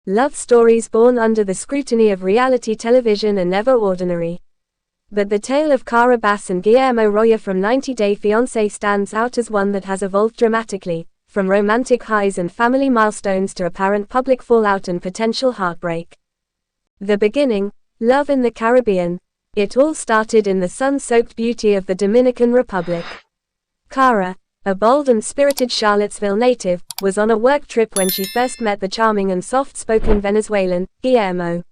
Love stories born under the scrutiny of reality television are never ordinary. But the tale of Cara Bass and Guillermo Rojer from 90 Day Fiancé stands out as one that has evolved dramatically, from romantic highs and family milestones to apparent public fallout and potential heartbreak. The beginning, love in the Caribbean. It all started in the sun-soaked beauty of the Dominican Republic. Cara, a bold and spirited Charlottesville native, was on a work trip when she first met the charming and soft-spoken Venezuelan, Guillermo.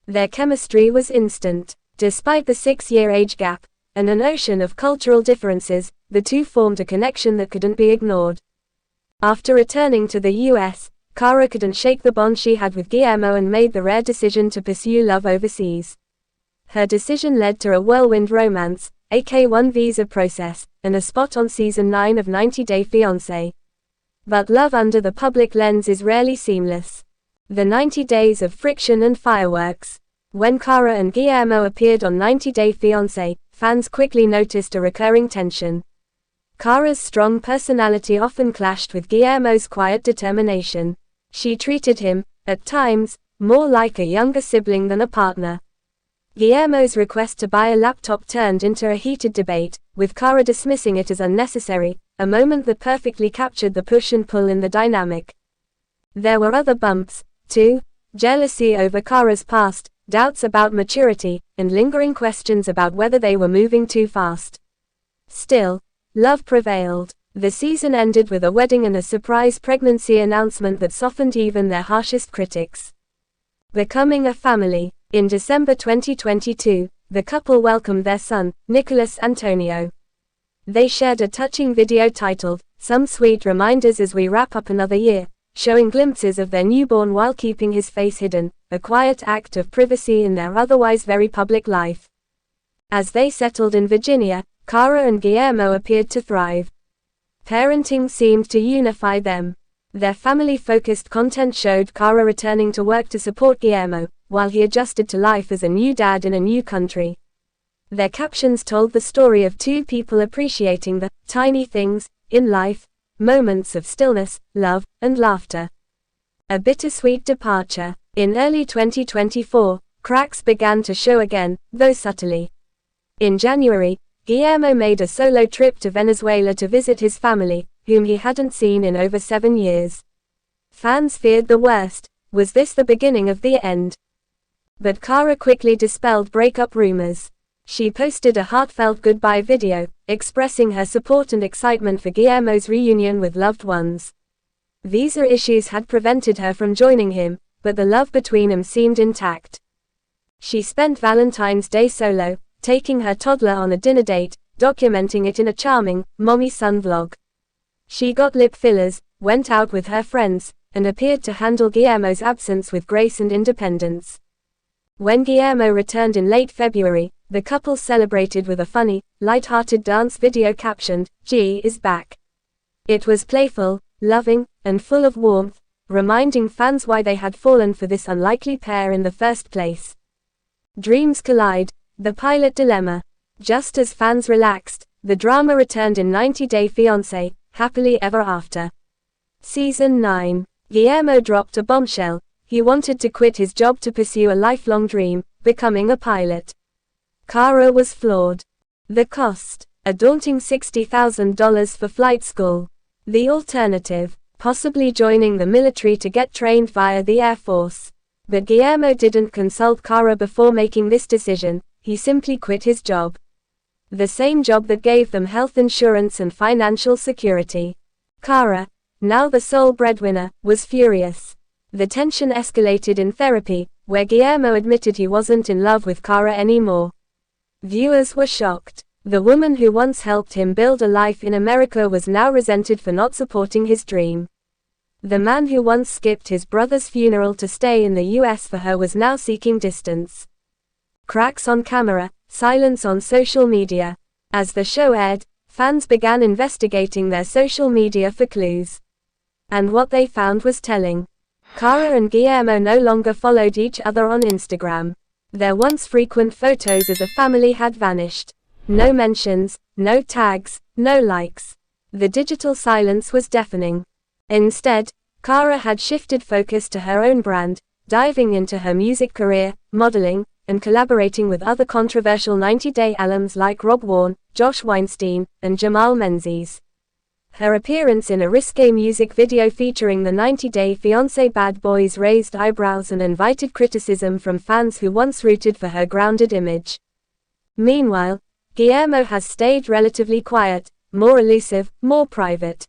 Their chemistry was instant. Despite the 6-year age gap, and an ocean of cultural differences, the two formed a connection that couldn't be ignored. After returning to the US, Cara couldn't shake the bond she had with Guillermo and made the rare decision to pursue love overseas. Her decision led to a whirlwind romance, a K-1 visa process, and a spot on season 9 of 90 Day Fiancé. But love under the public lens is rarely seamless. The 90 days of friction and fireworks. When Cara and Guillermo appeared on 90 Day Fiancé, fans quickly noticed a recurring tension. Cara's strong personality often clashed with Guillermo's quiet determination. She treated him, at times, more like a younger sibling than a partner. Guillermo's request to buy a laptop turned into a heated debate, with Cara dismissing it as unnecessary, a moment that perfectly captured the push and pull in the dynamic. There were other bumps, too: jealousy over Cara's past, doubts about maturity, and lingering questions about whether they were moving too fast. Still, love prevailed. The season ended with a wedding and a surprise pregnancy announcement that softened even their harshest critics. Becoming a family. In December 2022, the couple welcomed their son, Nicholas Antonio. They shared a touching video titled, "Some Sweet Reminders as We Wrap Up Another Year," showing glimpses of their newborn while keeping his face hidden, a quiet act of privacy in their otherwise very public life. As they settled in Virginia, Cara and Guillermo appeared to thrive. Parenting seemed to unify them. Their family-focused content showed Cara returning to work to support Guillermo, while he adjusted to life as a new dad in a new country. Their captions told the story of two people appreciating the tiny things in life, moments of stillness, love, and laughter. A bittersweet departure. In early 2024, cracks began to show again, though subtly. In January, Guillermo made a solo trip to Venezuela to visit his family, whom he hadn't seen in over 7 years. Fans feared the worst. Was this the beginning of the end? But Cara quickly dispelled breakup rumors. She posted a heartfelt goodbye video, expressing her support and excitement for Guillermo's reunion with loved ones. Visa issues had prevented her from joining him, but the love between them seemed intact. She spent Valentine's Day solo, taking her toddler on a dinner date, documenting it in a charming, mommy-son vlog. She got lip fillers, went out with her friends, and appeared to handle Guillermo's absence with grace and independence. When Guillermo returned in late February, the couple celebrated with a funny, light-hearted dance video captioned, "G is back." It was playful, loving, and full of warmth, reminding fans why they had fallen for this unlikely pair in the first place. Dreams collide. The pilot dilemma. Just as fans relaxed, the drama returned in 90 Day Fiancé, Happily Ever After. Season 9. Guillermo dropped a bombshell. He wanted to quit his job to pursue a lifelong dream, becoming a pilot. Cara was floored. The cost: a daunting $60,000 for flight school. The alternative: possibly joining the military to get trained via the Air Force. But Guillermo didn't consult Cara before making this decision. He simply quit his job. The same job that gave them health insurance and financial security. Cara, now the sole breadwinner, was furious. The tension escalated in therapy, where Guillermo admitted he wasn't in love with Cara anymore. Viewers were shocked. The woman who once helped him build a life in America was now resented for not supporting his dream. The man who once skipped his brother's funeral to stay in the US for her was now seeking distance. Cracks on camera, silence on social media. As the show aired, fans began investigating their social media for clues. And what they found was telling. Cara and Guillermo no longer followed each other on Instagram. Their once frequent photos as a family had vanished. No mentions, no tags, no likes. The digital silence was deafening. Instead, Cara had shifted focus to her own brand, diving into her music career, modeling, and collaborating with other controversial 90-day alums like Rob Warren, Josh Weinstein, and Jamal Menzies. Her appearance in a risque music video featuring the 90-Day Fiancé Bad Boys raised eyebrows and invited criticism from fans who once rooted for her grounded image. Meanwhile, Guillermo has stayed relatively quiet, more elusive, more private.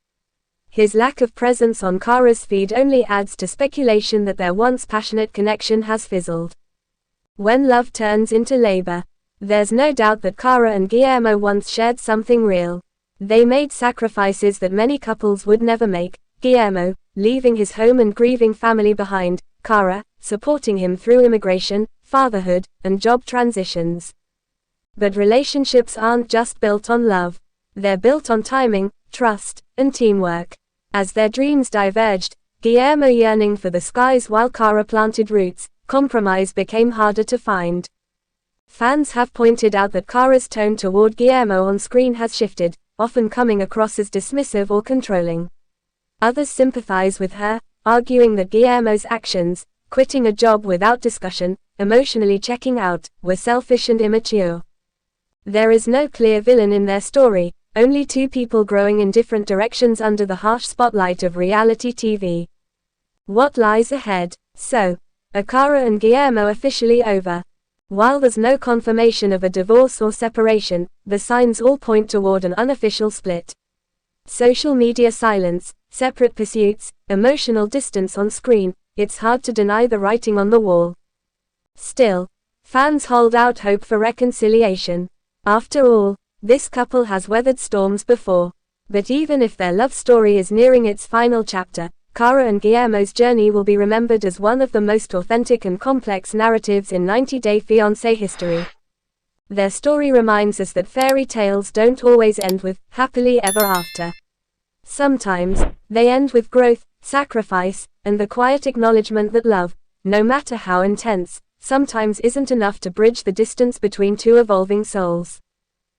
His lack of presence on Kara's feed only adds to speculation that their once passionate connection has fizzled. When love turns into labor, there's no doubt that Kara and Guillermo once shared something real. They made sacrifices that many couples would never make, Guillermo, leaving his home and grieving family behind, Kara, supporting him through immigration, fatherhood, and job transitions. But relationships aren't just built on love. They're built on timing, trust, and teamwork. As their dreams diverged, Guillermo yearning for the skies while Kara planted roots, compromise became harder to find. Fans have pointed out that Kara's tone toward Guillermo on screen has shifted, often coming across as dismissive or controlling. Others sympathize with her, arguing that Guillermo's actions, quitting a job without discussion, emotionally checking out, were selfish and immature. There is no clear villain in their story, only two people growing in different directions under the harsh spotlight of reality TV. What lies ahead? So, are Kara and Guillermo officially over? While there's no confirmation of a divorce or separation, the signs all point toward an unofficial split. Social media silence, separate pursuits, emotional distance on screen, it's hard to deny the writing on the wall. Still, fans hold out hope for reconciliation. After all, this couple has weathered storms before. But even if their love story is nearing its final chapter, Kara and Guillermo's journey will be remembered as one of the most authentic and complex narratives in 90-Day Fiancé history. Their story reminds us that fairy tales don't always end with happily ever after. Sometimes, they end with growth, sacrifice, and the quiet acknowledgement that love, no matter how intense, sometimes isn't enough to bridge the distance between two evolving souls.